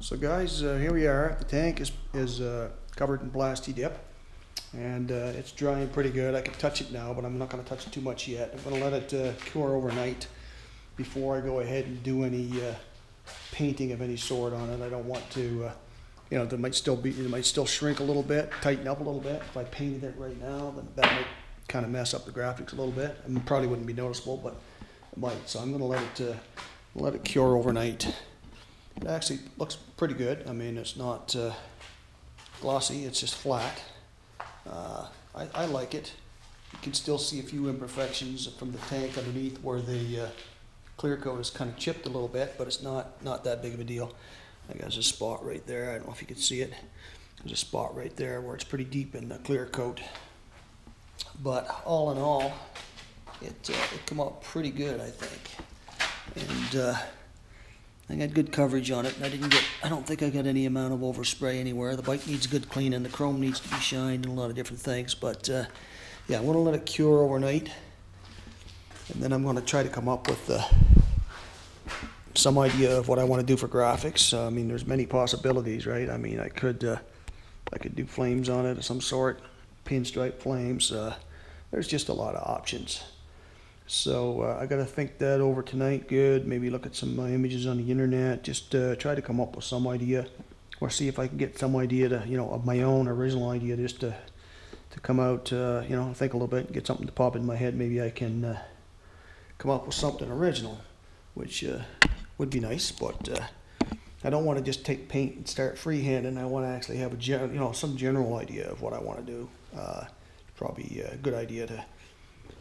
So guys, here we are. The tank is covered in Blasty Dip, and it's drying pretty good. I can touch it now, but I'm not going to touch it too much yet. I'm going to let it cure overnight before I go ahead and do any painting of any sort on it. I don't want to, you know, it might still shrink a little bit, tighten up a little bit. If I painted it right now, then that might kind of mess up the graphics a little bit. I mean, probably wouldn't be noticeable, but it might. So I'm going to let it cure overnight. It actually looks pretty good. I mean, it's not glossy, it's just flat. I like it. You can still see a few imperfections from the tank underneath where the clear coat is kind of chipped a little bit, but it's not that big of a deal. I think there's a spot right there. I don't know if you can see it. There's a spot right there where it's pretty deep in the clear coat. But all in all, it came out pretty good, I think. And I got good coverage on it, and I don't think I got any amount of overspray anywhere. The bike needs good cleaning, the chrome needs to be shined, and a lot of different things. But yeah, I'm going to let it cure overnight, and then I'm going to try to come up with some idea of what I want to do for graphics. I mean, there's many possibilities, right? I mean, I could do flames on it of some sort, pinstripe flames. There's just a lot of options. So I got to think that over tonight good, maybe look at some images on the internet, just try to come up with some idea, or see if I can get some idea to, you know, of my own original idea, just to come out, you know, think a little bit, get something to pop in my head. Maybe I can come up with something original, which would be nice, but I don't want to just take paint and start freehanding. I want to actually have some general idea of what I want to do. Probably a good idea to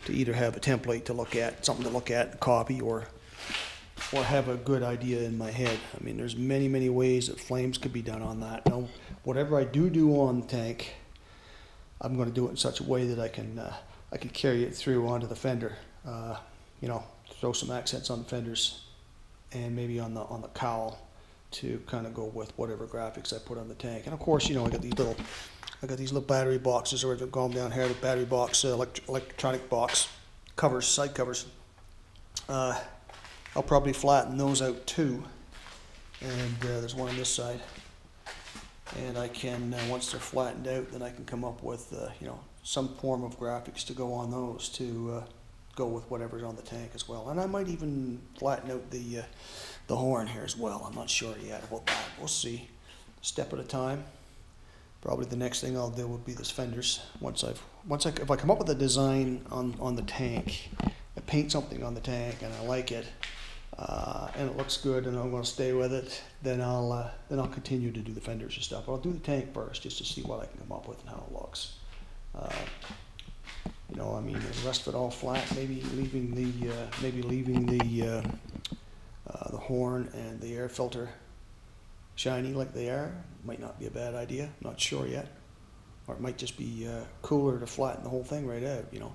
either have a template to look at, something to look at and copy, or have a good idea in my head. I mean, there's many ways that flames could be done on that. Now, whatever I do on the tank, I'm going to do it in such a way that I can carry it through onto the fender. You know, throw some accents on the fenders, and maybe on the cowl to kind of go with whatever graphics I put on the tank. And of course, you know, I got these little battery boxes, or I've gone down here, the battery box, electronic box covers, side covers. I'll probably flatten those out too. And there's one on this side. And I can, once they're flattened out, then I can come up with, you know, some form of graphics to go on those to go with whatever's on the tank as well. And I might even flatten out the horn here as well. I'm not sure yet about that. We'll see. Step at a time. Probably the next thing I'll do would be this fenders. If I come up with a design on the tank, I paint something on the tank and I like it, and it looks good, and I'm going to stay with it, then I'll continue to do the fenders and stuff. But I'll do the tank first, just to see what I can come up with and how it looks. You know, I mean, the rest of it all flat. Maybe leaving the horn and the air filter shiny like they are might not be a bad idea. Not sure yet. Or it might just be cooler to flatten the whole thing right out, you know.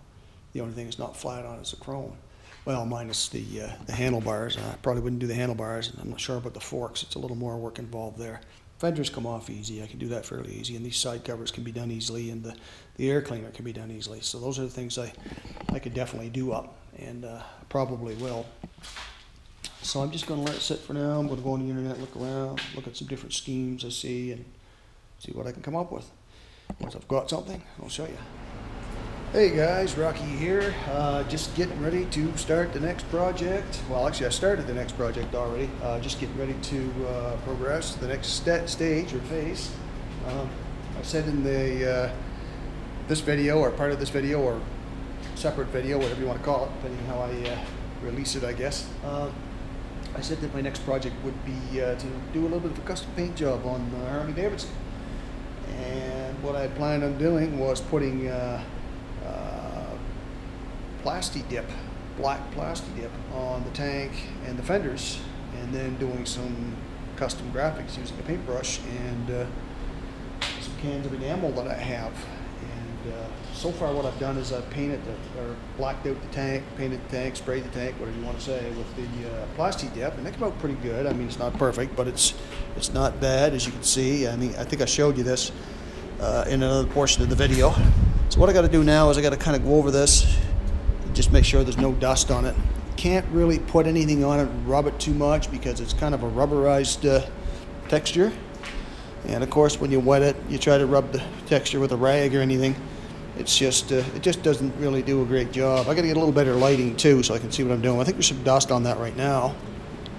The only thing that's not flat on is the chrome. Well, minus the handlebars. I probably wouldn't do the handlebars, and I'm not sure about the forks. It's a little more work involved there. Fenders come off easy. I can do that fairly easy, and these side covers can be done easily, and the air cleaner can be done easily. So those are the things I could definitely do up, and probably will. So I'm just going to let it sit for now. I'm going to go on the internet, look around, look at some different schemes I see, and see what I can come up with. Once I've got something, I'll show you. Hey guys, Rocky here. Just getting ready to start the next project. Well, actually I started the next project already. Just getting ready to progress to the next stage or phase. I said in this video, or part of this video, or separate video, whatever you want to call it, depending on how I release it, I guess. I said that my next project would be to do a little bit of a custom paint job on Harley Davidson. And what I planned on doing was putting Blasty Dip, black Blasty Dip on the tank and the fenders, and then doing some custom graphics using a paintbrush and some cans of enamel that I have. And so far what I've done is I've painted or blacked out the tank, painted the tank, sprayed the tank, whatever you want to say, with the Blasty Dip, and that came out pretty good. I mean, it's not perfect, but it's not bad, as you can see. I mean, I think I showed you this in another portion of the video. So what I got to do now is I got to kind of go over this, just make sure there's no dust on it. Can't really put anything on it, rub it too much, because it's kind of a rubberized texture. And of course, when you wet it, you try to rub the texture with a rag or anything. It's just, it just doesn't really do a great job. I got to get a little better lighting too, so I can see what I'm doing. I think there's some dust on that right now,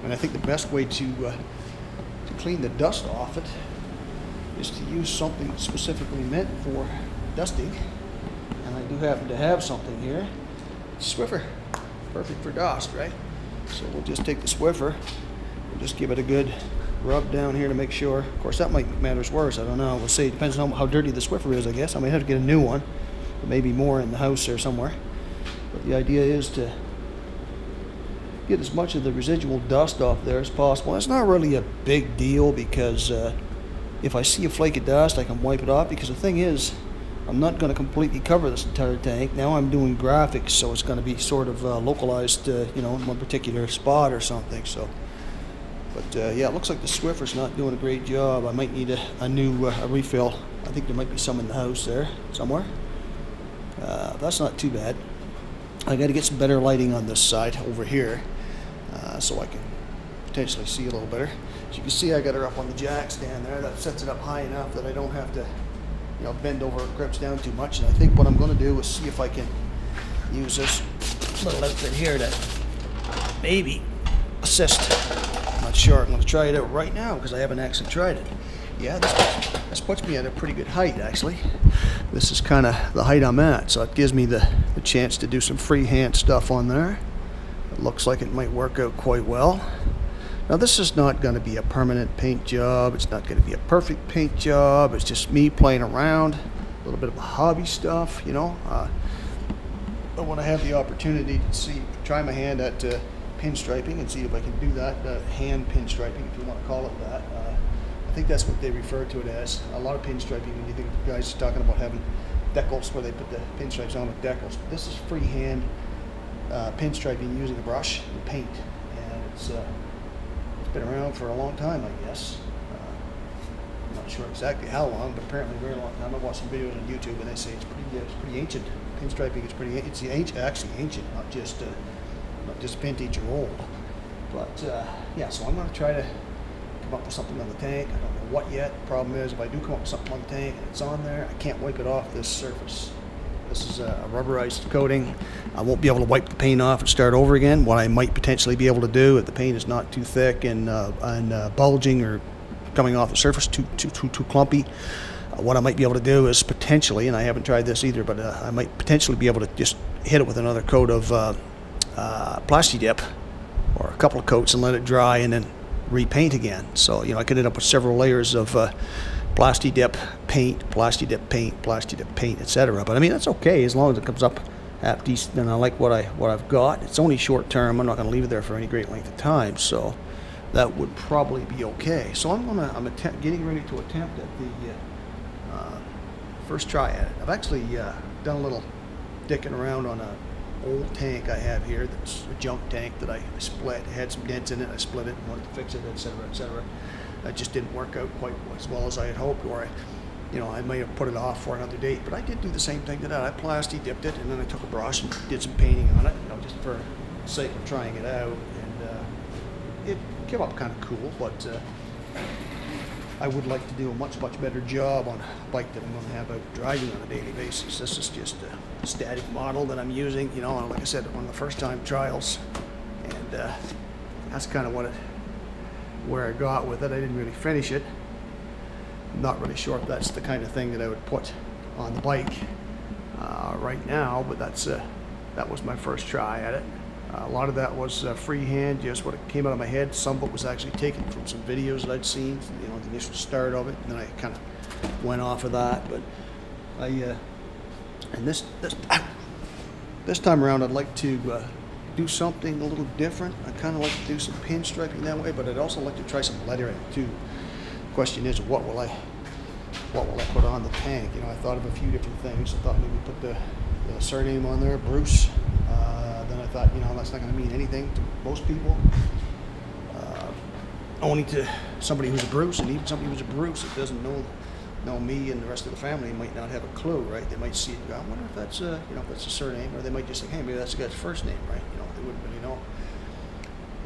and I think the best way to clean the dust off it is to use something specifically meant for dusting. And I do happen to have something here. Swiffer, perfect for dust, right? So we'll just take the Swiffer, we'll just give it a good rub down here to make sure. Of course, that might make matters worse. I don't know. We'll see. It depends on how dirty the Swiffer is, I guess. I might have to get a new one, or maybe more in the house or somewhere. But the idea is to get as much of the residual dust off there as possible. It's not really a big deal because if I see a flake of dust, I can wipe it off. Because the thing is, I'm not going to completely cover this entire tank. Now I'm doing graphics, so it's going to be sort of localized, you know, in one particular spot or something. So. But yeah, it looks like the Swiffer's not doing a great job. I might need a new refill. I think there might be some in the house there somewhere. That's not too bad. I got to get some better lighting on this side over here, so I can potentially see a little better. As you can see, I got her up on the jack stand there. That sets it up high enough that I don't have to, you know, bend over and crouch down too much. And I think what I'm going to do is see if I can use this little outfit here to maybe assist. Not sure. I'm going to try it out right now because I haven't actually tried it. Yeah, this puts me at a pretty good height, actually. This is kind of the height I'm at, so it gives me the chance to do some freehand stuff on there. It looks like it might work out quite well. Now, this is not going to be a permanent paint job. It's not going to be a perfect paint job. It's just me playing around, a little bit of hobby stuff, you know. But when I have the opportunity to try my hand at pinstriping and see if I can do that, hand pinstriping, if you want to call it that. I think that's what they refer to it as. A lot of pinstriping, when you think of guys talking about having decals where they put the pinstripes on with decals. But this is freehand pinstriping using a brush and paint, and it's been around for a long time, I guess. I'm not sure exactly how long, but apparently a very long time. I've watched some videos on YouTube, and they say it's pretty ancient. Pinstriping is pretty ancient. It's actually ancient, not just vintage or old. But yeah, so I'm going to try to come up with something on the tank. I don't know what yet. The problem is, if I do come up with something on the tank and it's on there, I can't wipe it off this surface. This is a rubberized coating. I won't be able to wipe the paint off and start over again. What I might potentially be able to do, if the paint is not too thick and bulging or coming off the surface too clumpy, what I might be able to do is potentially, and I haven't tried this either, but I might potentially be able to just hit it with another coat of Plasti-Dip, or a couple of coats, and let it dry and then repaint again. So, you know, I could end up with several layers of Plasti-Dip paint, Plasti-Dip paint, Plasti-Dip paint, etc. But I mean, that's okay as long as it comes up half decent and I like what I've got. It's only short term. I'm not going to leave it there for any great length of time, so that would probably be okay. So I'm getting ready to attempt at the first try at it. I've actually done a little dicking around on a old tank I have here that's a junk tank that I split. It had some dents in it. I split it and wanted to fix it, etc., etc. That just didn't work out quite as well as I had hoped, or I may have put it off for another date. But I did do the same thing to that. I Plasti-Dipped it, and then I took a brush and did some painting on it, just for the sake of trying it out. And it came up kind of cool, but I would like to do a much better job on a bike that I'm going to have out driving on a daily basis. This is just a static model that I'm using, like I said, on the first time trials, and that's kind of where I got with it. I didn't really finish it. I'm not really sure if that's the kind of thing that I would put on the bike right now, but that was my first try at it. A lot of that was freehand, just what it came out of my head. Some of it was actually taken from some videos that I'd seen, the initial start of it, and then I kind of went off of that. But and this time around, I'd like to do something a little different. I kind of like to do some pinstriping that way, but I'd also like to try some lettering too. The question is, what will I put on the tank? I thought of a few different things. I thought maybe put the surname on there, Bruce. Then I thought, that's not going to mean anything to most people. Only to somebody who's a Bruce, and even somebody who's a Bruce that doesn't know me and the rest of the family might not have a clue, right? They might see it and go, I wonder if that's a surname, or they might just think, hey, maybe that's the guy's first name, right? They wouldn't really know.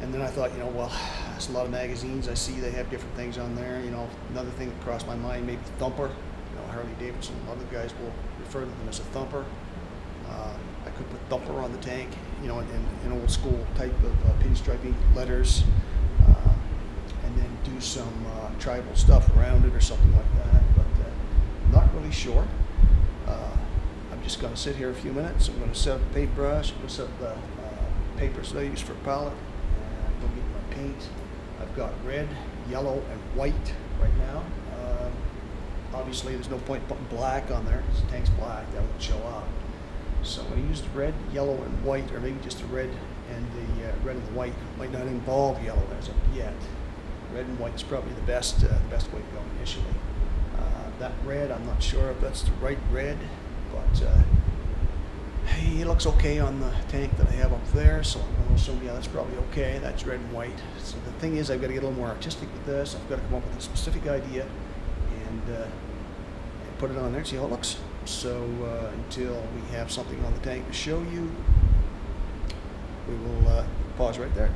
And then I thought, well, There's a lot of magazines I see, they have different things on there. You know, another thing that crossed my mind, maybe Thumper. You know, Harley Davidson, a lot of guys will refer to them as a Thumper. I could put Thumper on the tank, you know, in old school type of pinstriping letters, and then do some tribal stuff around it or something like that, but not really sure. I'm just going to sit here a few minutes. I'm going to set up the paintbrush, I'm going to set up the papers that I use for palette, and go get my paint. I've got red, yellow, and white right now. Obviously, there's no point putting black on there because the tank's black, that won't show up. So I'm going to use the red, yellow, and white, or maybe just the red and the red and the white. Might not involve yellow as of yet. Red and white is probably the best way to go initially. That red, I'm not sure if that's the right red, but hey, it looks okay on the tank that I have up there, so I'm going to assume, yeah, that's probably okay. That's red and white. So the thing is, I've got to get a little more artistic with this. I've got to come up with a specific idea and put it on there and see how it looks. So until we have something on the tank to show you, we will pause right there.